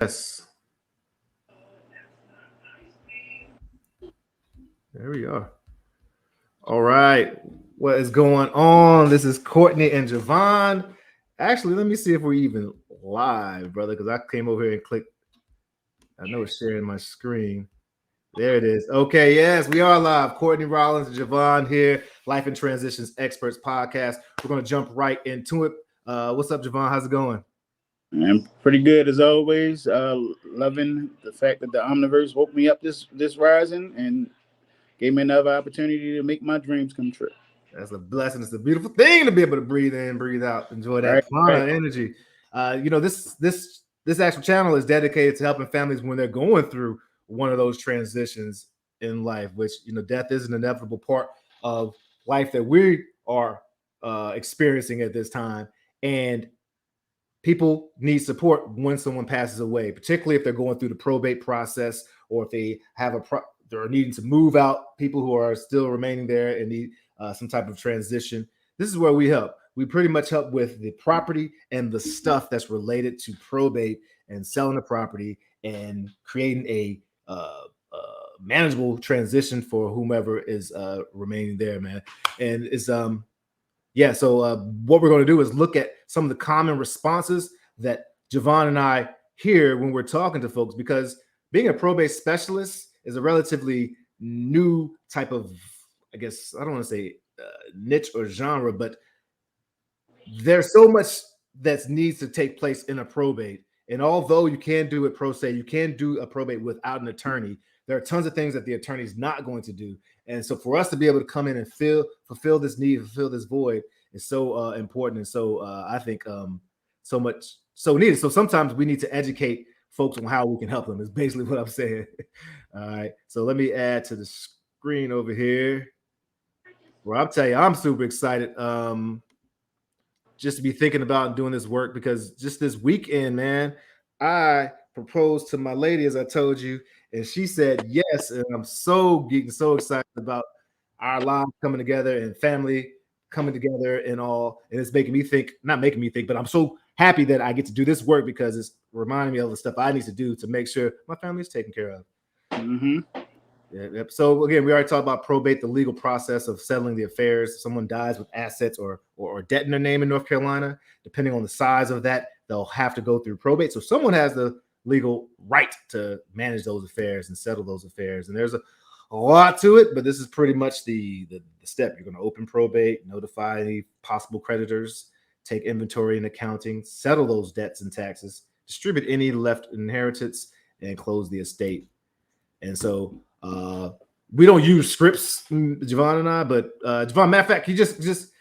Yes. There we are. All right. What is going on? This is Courtney and Javon. Actually, let me see if we're even live, brother, because I came over here and clicked. I know it's sharing my screen. There it is. Okay, yes, we are live. Courtney, Rollins, and Javon here, Life and Transitions Experts Podcast. We're going to jump right into it. What's up, Javon? How's it going? I'm pretty good as always. Loving the fact that the Omniverse woke me up this rising and gave me another opportunity to make my dreams come true. That's a blessing. It's a beautiful thing to be able to breathe in, breathe out, enjoy that energy. This actual channel is dedicated to helping families when they're going through one of those transitions in life, which death is an inevitable part of life that we are experiencing at this time, and people need support when someone passes away, particularly if they're going through the probate process or if they have they're needing to move out. People who are still remaining there and need some type of transition. This is where we help. We pretty much help with the property and the stuff that's related to probate and selling the property and creating a manageable transition for whomever is remaining there, man. And it's so what we're going to do is look at some of the common responses that Javon and I hear when we're talking to folks, because being a probate specialist is a relatively new type of, I guess, I don't want to say niche or genre, but there's so much that needs to take place in a probate. And although you can do it pro se, you can do a probate without an attorney. There are tons of things that the attorney is not going to do. And so for us to be able to come in and fulfill this need, fulfill this void is so important. And so I think so needed. So sometimes we need to educate folks on how we can help them is basically what I'm saying. All right. So let me add to the screen over here. Well, I'll tell you, I'm super excited just to be thinking about doing this work, because just this weekend, man, I proposed to my lady, as I told you, and she said yes. And I'm so excited about our lives coming together and family coming together and all. And it's making me think, not making me think, but I'm so happy that I get to do this work because it's reminding me of the stuff I need to do to make sure my family is taken care of. Mm-hmm. Yeah. So again, we already talked about probate, the legal process of settling the affairs. If someone dies with assets or debt in their name in North Carolina, depending on the size of that, they'll have to go through probate. So someone has the legal right to manage those affairs and settle those affairs. And there's a lot to it, but this is pretty much the step. You're going to open probate, notify any possible creditors, take inventory and accounting, settle those debts and taxes, distribute any left inheritance, and close the estate. And so we don't use scripts, Javon and I, but Javon, matter of fact, can you just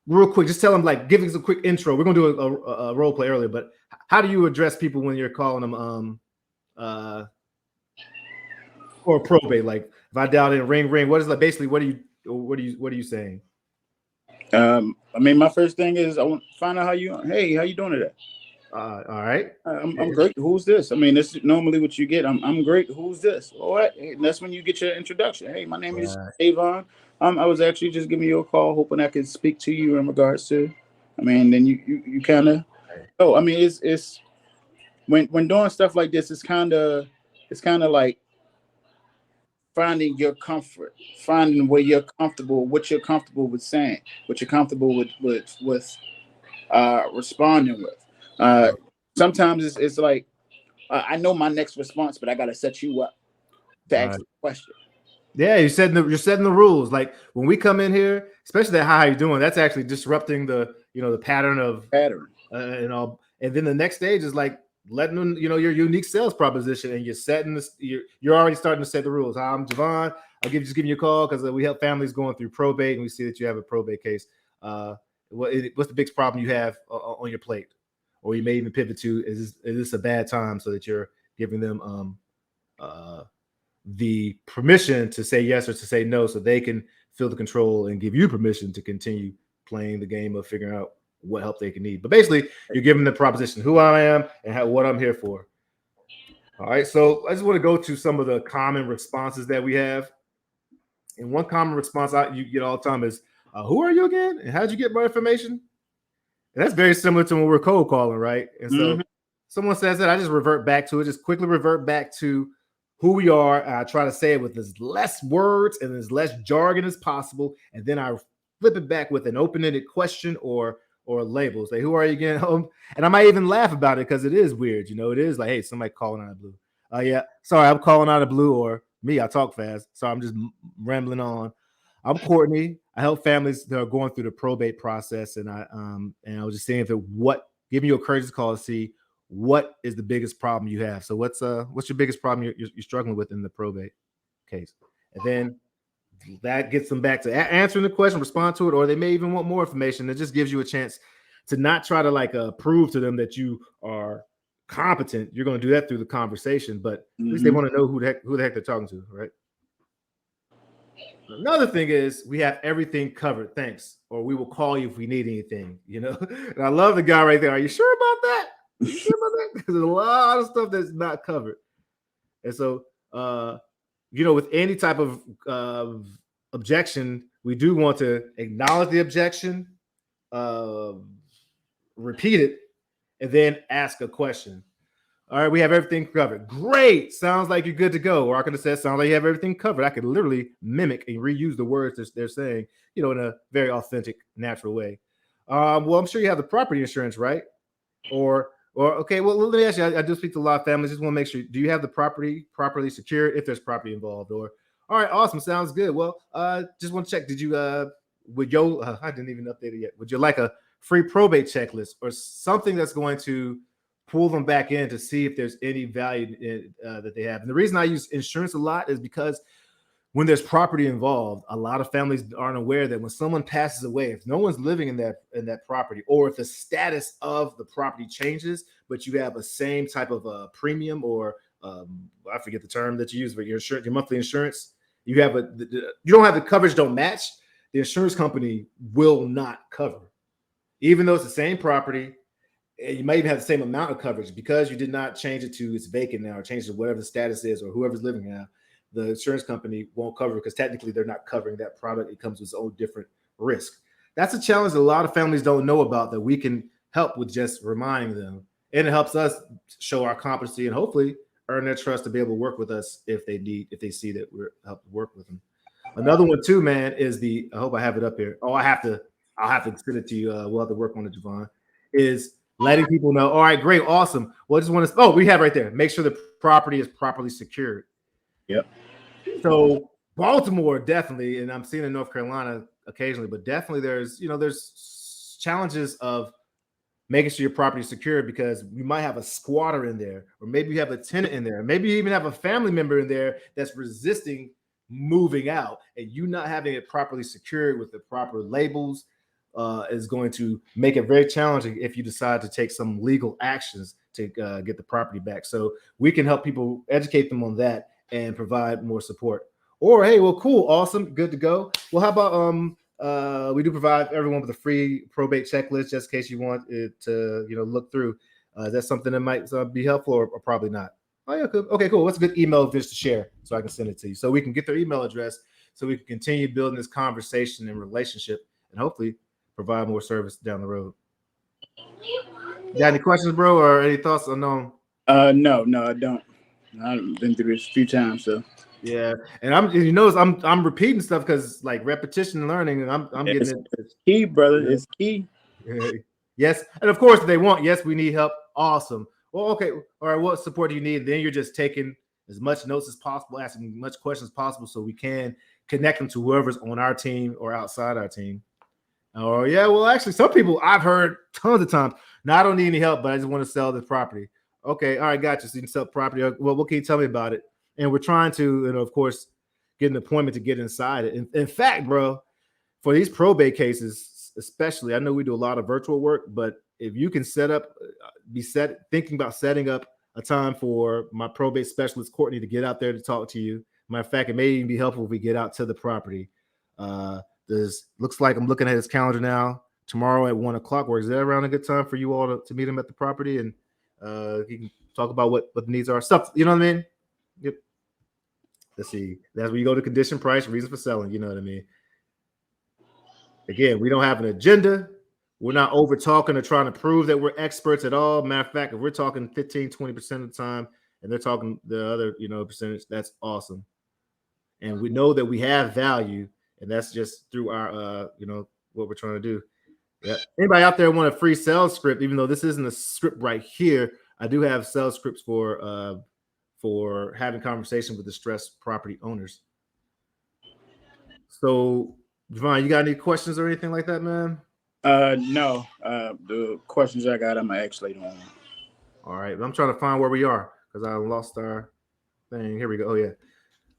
real quick, just tell them, like, give us a quick intro. We're gonna do a role play earlier, but how do you address people when you're calling them or probate? Like if I dial in ring, what is like basically what are you saying? I mean, my first thing is I want to find out how you doing today? All right. I'm great. Who's this? I mean, this is normally what you get. I'm great. Who's this? All right. And that's when you get your introduction. Hey, my name is Avon. I was actually just giving you a call, hoping I could speak to you in regards to. I mean, then you kind of. Oh, I mean, it's when doing stuff like this, it's kind of like finding your comfort, finding where you're comfortable, what you're comfortable with saying, what you're comfortable with responding with. Sometimes it's like I know my next response, but I got to set you up to ask the question. Yeah, you're setting the rules. Like when we come in here, especially that how you doing, that's actually disrupting the the pattern and all. And then the next stage is like letting them your unique sales proposition, and you're setting this. You're already starting to set the rules. Hi, I'm Javon. I'll just give you a call because we help families going through probate, and we see that you have a probate case. What's the biggest problem you have on your plate? Or you may even pivot to, is this a bad time, so that you're giving them the permission to say yes or to say no, so they can feel the control and give you permission to continue playing the game of figuring out what help they can need. But basically, you're giving the proposition, who I am and what I'm here for. All right, so I just want to go to some of the common responses that we have. And one common response you get all the time is, who are you again? And how'd you get my information? And that's very similar to when we're cold calling, right? And so someone says that, I just revert back to it. Just quickly revert back to who we are. I try to say it with as less words and as less jargon as possible, and then I flip it back with an open-ended question or a label. Say, who are you again? And I might even laugh about it because it is weird. It is like, hey, somebody calling out of blue. Yeah, sorry, I'm calling out of blue, or me, I talk fast, so I'm just rambling on. I'm Courtney. I help families that are going through the probate process, and I was just saying give me a courteous call to see what is the biggest problem you have. So what's your biggest problem you're struggling with in the probate case, and then that gets them back to answering the question, respond to it, or they may even want more information. It just gives you a chance to not try to prove to them that you are competent. You're going to do that through the conversation, but at least they want to know who the heck they're talking to, right? Another thing is we have everything covered. Thanks. Or we will call you if we need anything, And I love the guy right there. Are you sure about that? You sure about that? Because there's a lot of stuff that's not covered. And so, with any type of objection, we do want to acknowledge the objection, repeat it, and then ask a question. All right, we have everything covered. Great. Sounds like you're good to go. Or I could have said, sounds like you have everything covered. I could literally mimic and reuse the words that they're saying, in a very authentic, natural way. Well, I'm sure you have the property insurance, right? Or okay, well, let me ask you, I do speak to a lot of families. Just want to make sure, do you have the property properly secured if there's property involved? Or, all right, awesome. Sounds good. Well, just want to check. Did you, I didn't even update it yet. Would you like a free probate checklist or something that's going to pull them back in to see if there's any value that they have? And the reason I use insurance a lot is because when there's property involved, a lot of families aren't aware that when someone passes away, if no one's living in that property, or if the status of the property changes, but you have a same type of premium, or I forget the term that you use, but your insurance, your monthly insurance, you don't have the coverage, don't match, the insurance company will not cover, even though it's the same property. You might even have the same amount of coverage because you did not change it to it's vacant now, or change it to whatever the status is, or whoever's living now. The insurance company won't cover because technically they're not covering that product. It comes with its own different risk. That's a challenge that a lot of families don't know about, that we can help with just reminding them. And it helps us show our competency and hopefully earn their trust to be able to work with us if they see that we're help work with them. Another one too, man, is I hope I have it up here. Oh, I'll have to send it to you. We'll have to work on it, Javon. Is letting people know, all right, great, awesome. Well, I just want to, we have right there. Make sure the property is properly secured. Yep. So Baltimore, definitely, and I'm seeing in North Carolina occasionally, but definitely there's challenges of making sure your property is secure, because you might have a squatter in there, or maybe you have a tenant in there, maybe you even have a family member in there that's resisting moving out, and you not having it properly secured with the proper labels is going to make it very challenging if you decide to take some legal actions to get the property back. So we can help people, educate them on that, and provide more support. Or, hey, well, cool, awesome, good to go. Well, how about we do provide everyone with a free probate checklist just in case you want it to, look through. Is that something that might be helpful, or probably not? Oh, yeah, cool. Okay, cool. What's a good email of this to share so I can send it to you, so we can get their email address, so we can continue building this conversation and relationship, and hopefully provide more service down the road. Got any questions, bro, or any thoughts unknown? No, I don't. I've been through this a few times, so yeah. And I'm repeating stuff because repetition and learning, and I'm getting it. It's key, brother. It's key. Yes, and of course, if they want, yes, we need help. Awesome. Well, okay, all right. What support do you need? Then you're just taking as much notes as possible, asking as much questions as possible, so we can connect them to whoever's on our team or outside our team. Oh, yeah. Well, actually, some people I've heard tons of times, no, I don't need any help, but I just want to sell the property. Okay. All right. Gotcha. So you can sell property. Well, what can you tell me about it? And we're trying to, of course, get an appointment to get inside it. In fact, bro, for these probate cases, especially, I know we do a lot of virtual work, but if you can thinking about setting up a time for my probate specialist, Courtney, to get out there to talk to you. Matter of fact, it may even be helpful if we get out to the property. Looks like I'm looking at his calendar now. Tomorrow at 1:00 works. Is that around a good time for you all to meet him at the property, and he can talk about what the needs are? Stuff, you know what I mean? Yep. Let's see. That's where you go to condition, price, reason for selling. You know what I mean? Again, we don't have an agenda. We're not over talking or trying to prove that we're experts at all. Matter of fact, if we're talking 15, 20% of the time and they're talking the other, percentage, that's awesome. And we know that we have value, and that's just through our, what we're trying to do. Yeah. Anybody out there want a free sales script? Even though this isn't a script right here, I do have sales scripts for having conversation with distressed property owners. So, Javon, you got any questions or anything like that, man? No. The questions I got, I'm actually on. All right, I'm trying to find where we are because I lost our thing. Here we go. Oh yeah.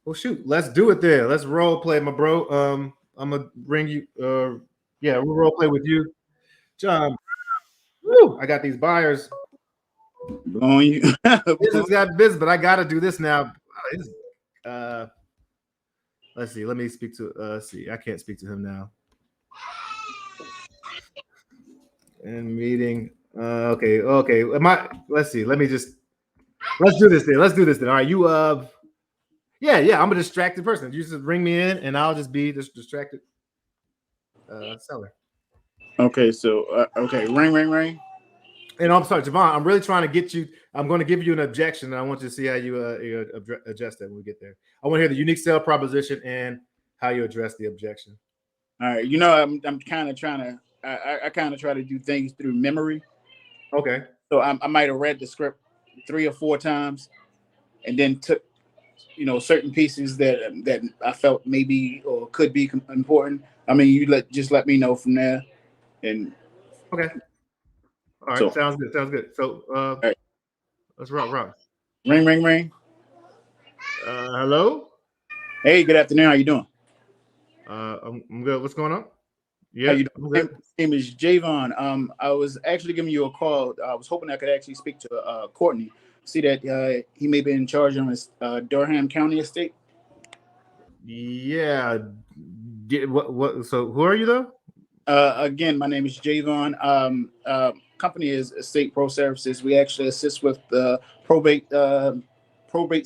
Well, shoot, let's do it there. Let's role play, my bro. I'm gonna bring you. We'll role play with you, John. Woo! I got these buyers. Blowing you. Business got business, but I gotta do this now. Let's see. Let me speak to. Let's see. I can't speak to him now. And meeting. Okay. Let's see. Let's do this then. All right. You yeah. I'm a distracted person. You just bring me in, and I'll just be this distracted seller. Okay. So okay. Ring. And I'm sorry, Javon. I'm really trying to get you. I'm going to give you an objection, and I want you to see how you adjust that when we get there. I want to hear the unique sale proposition and how you address the objection. All right. I'm kind of trying to. I kind of try to do things through memory. Okay. So I might have read the script 3 or 4 times, and then took, certain pieces that I felt maybe or could be important. I mean, you let me know from there, and okay. All right, sounds good. So, all right. Let's rock. Ring. Hello. Hey, good afternoon. How you doing? I'm good. What's going on? Yeah, my name is Javon. I was actually giving you a call. I was hoping I could actually speak to Courtney. See that he may be in charge on his Durham County estate. Yeah. What? So, who are you though? Again, my name is Javon. Company is Estate Pro Services. We actually assist with probate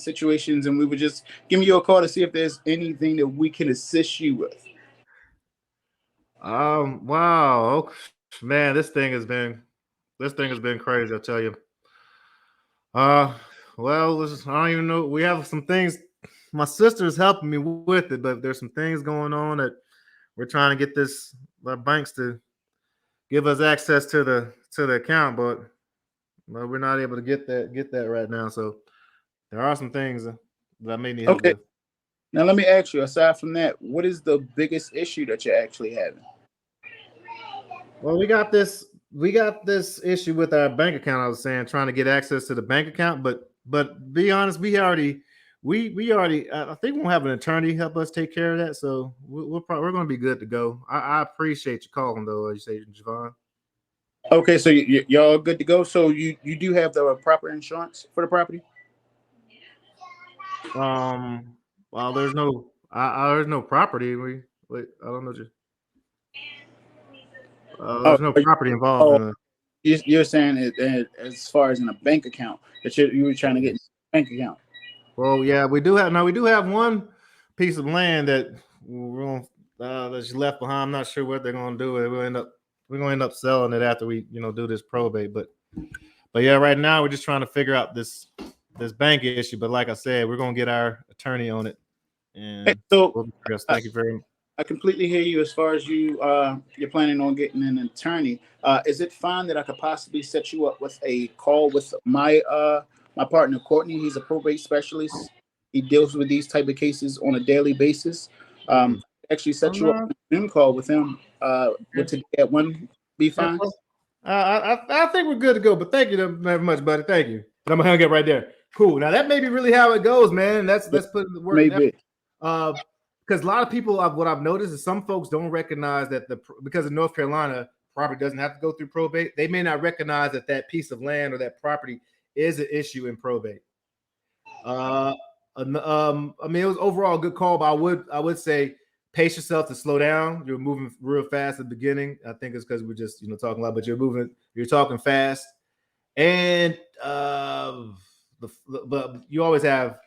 situations, and we were just giving you a call to see if there's anything that we can assist you with. Wow, man, this thing has been crazy. I'll tell you. Well, I don't even know. We have some things. My sister's helping me with it, but there's some things going on that we're trying to get the banks to give us access to the account, but we're not able to get that right now. So there are some things that I may need help with. Now let me ask you, aside from that, what is the biggest issue that you're actually having? Well, we got this issue with our bank account. I was saying, trying to get access to the bank account, but be honest, we already I think we'll have an attorney help us take care of that. So we're going to be good to go. I appreciate you calling though. You say, Javon. Okay, so y'all good to go. So you do have the proper insurance for the property? Well, there's no property. Wait, I don't know. There's no property involved. You're saying it as far as in a bank account that you were trying to get a bank account. Well, yeah, we do have one piece of land that that's left behind. I'm not sure what they're going to do. We're going to end up selling it after we do this probate. But yeah, right now we're just trying to figure out this bank issue. But like I said, we're going to get our attorney on it. And so thank you very much. I completely hear you as far as you're planning on getting an attorney. Is it fine that I could possibly set you up with a call with my partner, Courtney? He's a probate specialist. He deals with these type of cases on a daily basis. Actually set you up a Zoom call with him. Would today at 1 be fine? I think we're good to go, but thank you very much, buddy. Thank you. But I'm gonna hang up right there. Cool. Now that may be really how it goes, man. Let's put the work. Maybe. Because a lot of people, what I've noticed is some folks don't recognize that because in North Carolina, property doesn't have to go through probate. They may not recognize that piece of land or that property is an issue in probate. I mean, it was overall a good call, but I would say pace yourself to slow down. You're moving real fast at the beginning. I think it's because we're just talking a lot, but you're talking fast, and but you always have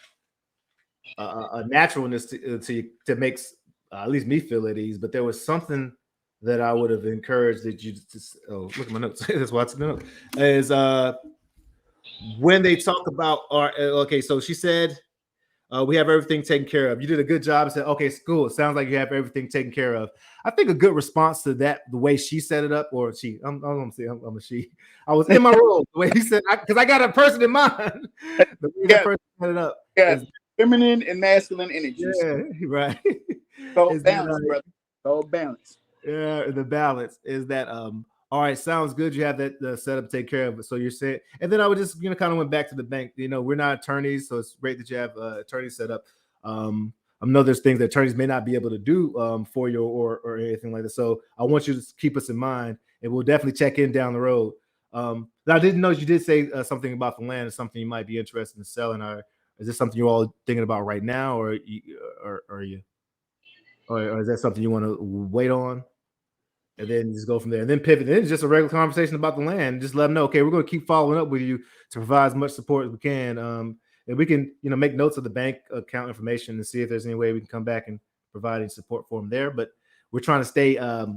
a naturalness to make at least me feel at ease. But there was something that I would have encouraged that you just look at my notes. That's why it's the note. Is when they talk about okay, so she said we have everything taken care of. You did a good job and said, okay, it's cool. It sounds like you have everything taken care of. I think a good response to that, the way she set it up, or I'm gonna say I'm a she. I was in my role the way he said, because I got a person in mind. The way that person set it up. Yeah, feminine and masculine energies. Yeah, right. So balance, brother. So balance. Yeah, the balance is that all right, sounds good. You have that setup to take care of it. So you're saying, and then I would just kind of went back to the bank. We're not attorneys, so it's great that you have attorneys set up. I know there's things that attorneys may not be able to do for you or anything like that. So I want you to keep us in mind, and we'll definitely check in down the road. I didn't know you did say something about the land is something you might be interested in selling. Or is this something you're all thinking about right now, or is that something you want to wait on? And then just go from there, and then pivot. Then it's just a regular conversation about the land. Just let them know, okay, we're going to keep following up with you to provide as much support as we can. And we can, make notes of the bank account information and see if there's any way we can come back and provide any support for them there. But we're trying to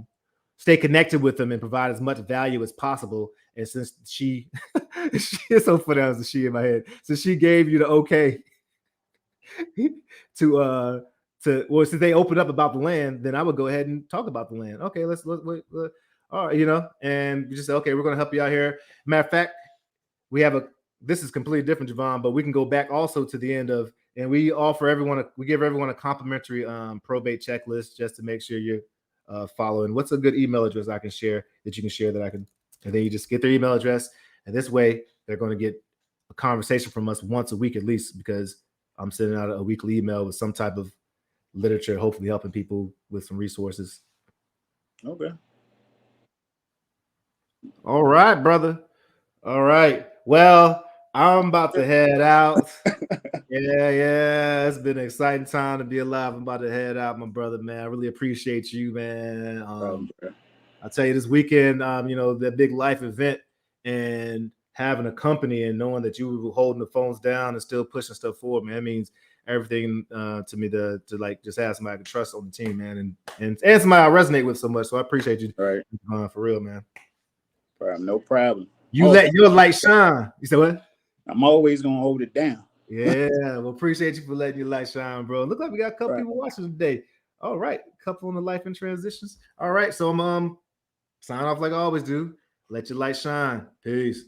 stay connected with them and provide as much value as possible. And since she is so funny, as a she in my head, since she gave you the okay to since they opened up about the land, then I would go ahead and talk about the land. Okay, let's wait. All right, and we just say, okay, we're going to help you out here. Matter of fact, this is completely different, Javon, but we can go back also to the end of, and we give everyone a complimentary probate checklist just to make sure you're following. What's a good email address I can share that you can share that I can, and then you just get their email address, and this way they're going to get a conversation from us once a week at least, because I'm sending out a weekly email with some type of literature, hopefully helping people with some resources. Okay. All right, brother. All right. Well, I'm about to head out. Yeah. It's been an exciting time to be alive. I'm about to head out, my brother, man. I really appreciate you, man. I'll tell you, this weekend, the big life event and having a company and knowing that you were holding the phones down and still pushing stuff forward, man, it means everything to me to like just have somebody I can trust on the team, man, and somebody I resonate with so much. So I appreciate you, right? For real, man. No problem. You let your light shine. You said what? I'm always gonna hold it down. Yeah, well, appreciate you for letting your light shine, bro. Look like we got a couple people watching today. All right, couple on the life and transitions. All right, so I'm sign off like I always do. Let your light shine. Peace.